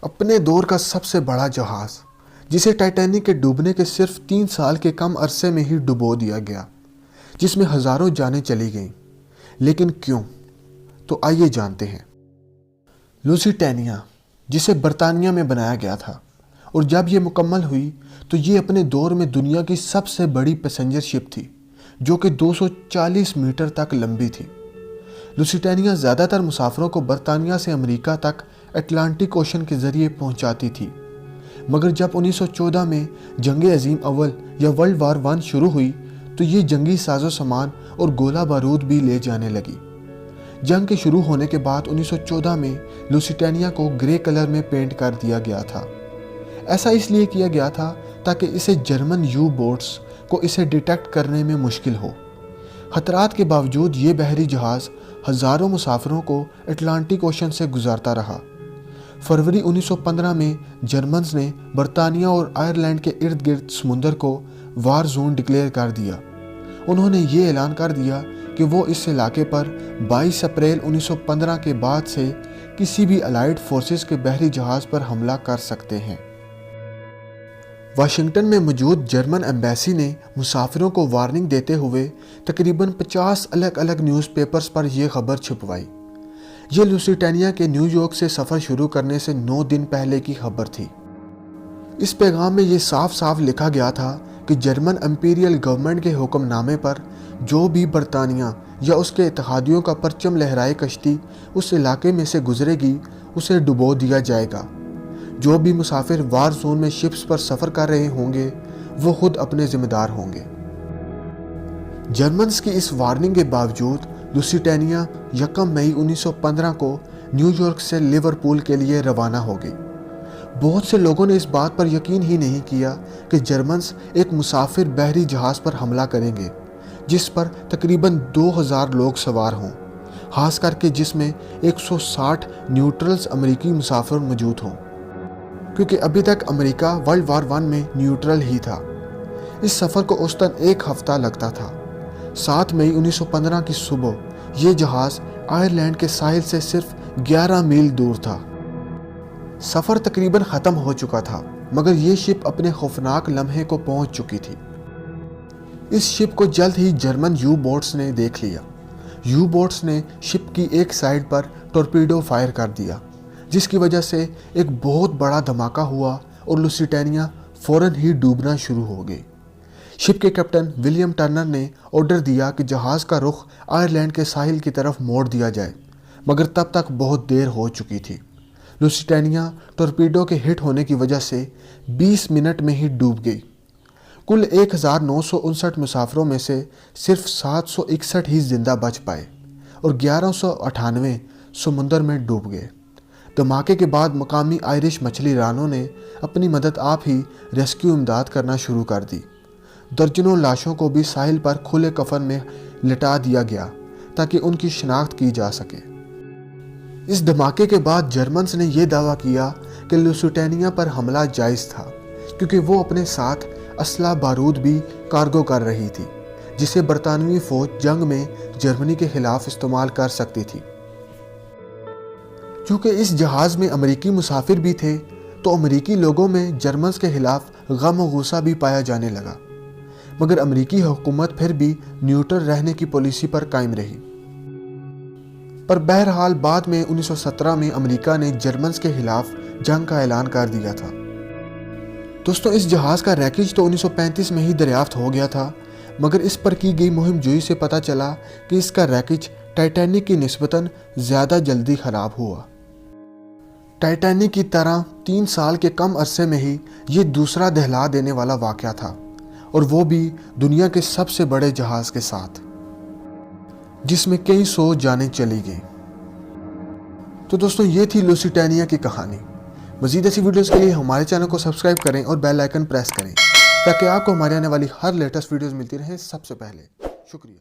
اپنے دور کا سب سے بڑا جہاز جسے ٹائٹینک کے ڈوبنے کے صرف 3 سال کے کم عرصے میں ہی ڈبو دیا گیا، جس میں ہزاروں جانیں چلی گئیں، لیکن کیوں؟ تو آئیے جانتے ہیں۔ لوسیٹینیا جسے برطانیہ میں بنایا گیا تھا، اور جب یہ مکمل ہوئی تو یہ اپنے دور میں دنیا کی سب سے بڑی پیسنجر شپ تھی، جو کہ 240 میٹر تک لمبی تھی۔ لوسیٹینیا زیادہ تر مسافروں کو برطانیہ سے امریکہ تک اٹلانٹک اوشن کے ذریعے پہنچاتی تھی، مگر جب 1914 میں جنگ عظیم اول یا ورلڈ وار 1 شروع ہوئی تو یہ جنگی ساز و سامان اور گولہ بارود بھی لے جانے لگی۔ جنگ کے شروع ہونے کے بعد 1914 میں لوسیٹینیا کو گرے کلر میں پینٹ کر دیا گیا تھا۔ ایسا اس لیے کیا گیا تھا تاکہ اسے جرمن یو بوٹس کو اسے ڈیٹیکٹ کرنے میں مشکل ہو۔ خطرات کے باوجود یہ بحری جہاز ہزاروں مسافروں کو اٹلانٹک اوشن سے گزارتا رہا۔ فروری 1915 میں جرمنز نے برطانیہ اور آئرلینڈ کے ارد گرد سمندر کو وار زون ڈکلیئر کر دیا۔ انہوں نے یہ اعلان کر دیا کہ وہ اس علاقے پر 22 اپریل 1915 کے بعد سے کسی بھی الائیڈ فورسز کے بحری جہاز پر حملہ کر سکتے ہیں۔ واشنگٹن میں موجود جرمن ایمبیسی نے مسافروں کو وارننگ دیتے ہوئے تقریباً 50 الگ الگ نیوز پیپرز پر یہ خبر چھپوائی۔ یہ لوسیٹینیا کے نیو یارک سے سفر شروع کرنے سے 9 دن پہلے کی خبر تھی۔ اس پیغام میں یہ صاف صاف لکھا گیا تھا کہ جرمن امپیریل گورنمنٹ کے حکم نامے پر جو بھی برطانیہ یا اس کے اتحادیوں کا پرچم لہرائے کشتی اس علاقے میں سے گزرے گی اسے ڈبو دیا جائے گا۔ جو بھی مسافر وار زون میں شپس پر سفر کر رہے ہوں گے وہ خود اپنے ذمہ دار ہوں گے۔ جرمنز کی اس وارننگ کے باوجود لوسیٹینیا 1 مئی 1915 کو نیو یارک سے لیورپول کے لیے روانہ ہو گئی۔ بہت سے لوگوں نے اس بات پر یقین ہی نہیں کیا کہ جرمنز ایک مسافر بحری جہاز پر حملہ کریں گے جس پر تقریباً 2000 لوگ سوار ہوں، خاص کر کے جس میں 160 نیوٹرلز امریکی مسافر موجود ہوں، کیونکہ ابھی تک امریکہ ورلڈ وار 1 میں نیوٹرل ہی تھا۔ اس سفر کو اوسطاً 1 ہفتہ لگتا تھا۔ 7 مئی 1915 کی صبح یہ جہاز آئرلینڈ کے ساحل سے صرف 11 میل دور تھا۔ سفر تقریباً ختم ہو چکا تھا، مگر یہ شپ اپنے خوفناک لمحے کو پہنچ چکی تھی۔ اس شپ کو جلد ہی جرمن یو بوٹس نے دیکھ لیا۔ یو بوٹس نے شپ کی ایک سائیڈ پر ٹورپیڈو فائر کر دیا، جس کی وجہ سے ایک بہت بڑا دھماکہ ہوا اور لوسیٹینیا فوراً ہی ڈوبنا شروع ہو گئی۔ شپ کے کیپٹن ولیم ٹرنر نے آرڈر دیا کہ جہاز کا رخ آئرلینڈ کے ساحل کی طرف موڑ دیا جائے، مگر تب تک بہت دیر ہو چکی تھی۔ لوسیٹینیا ٹورپیڈو کے ہٹ ہونے کی وجہ سے 20 منٹ میں ہی ڈوب گئی۔ کل 1959 مسافروں میں سے صرف 761 ہی زندہ بچ پائے اور 1198 سمندر میں ڈوب گئے۔ دھماکے کے بعد مقامی آئرش مچھلی رانوں نے اپنی مدد آپ ہی ریسکیو امداد کرنا شروع کر دی۔ درجنوں لاشوں کو بھی ساحل پر کھلے کفن میں لٹا دیا گیا تاکہ ان کی شناخت کی جا سکے۔ اس دھماکے کے بعد جرمنز نے یہ دعویٰ کیا کہ لوسیٹینیا پر حملہ جائز تھا، کیونکہ وہ اپنے ساتھ اسلحہ بارود بھی کارگو کر رہی تھی، جسے برطانوی فوج جنگ میں جرمنی کے خلاف استعمال کر سکتی تھی۔ چونکہ اس جہاز میں امریکی مسافر بھی تھے تو امریکی لوگوں میں جرمنز کے خلاف غم و غصہ بھی پایا جانے لگا، مگر امریکی حکومت پھر بھی نیوٹرل رہنے کی پالیسی پر قائم رہی۔ پر بہرحال بعد میں 1917 میں امریکہ نے جرمنز کے خلاف جنگ کا اعلان کر دیا تھا۔ دوستوں، اس جہاز کا ریکیج تو 1935 میں ہی دریافت ہو گیا تھا، مگر اس پر کی گئی مہم جوئی سے پتہ چلا کہ اس کا ریکیج ٹائٹینک کی نسبتاً زیادہ جلدی خراب ہوا۔ ٹائٹینک کی طرح 3 سال کے کم عرصے میں ہی یہ دوسرا دہلا دینے والا واقعہ تھا، اور وہ بھی دنیا کے سب سے بڑے جہاز کے ساتھ، جس میں کئی 100 جانیں چلی گئیں۔ تو دوستوں، یہ تھی لوسیٹینیا کی کہانی۔ مزید ایسی ویڈیوز کے لیے ہمارے چینل کو سبسکرائب کریں اور بیل آئیکن پریس کریں تاکہ آپ کو ہمارے آنے والی ہر لیٹسٹ ویڈیوز ملتی رہیں سب سے پہلے۔ شکریہ۔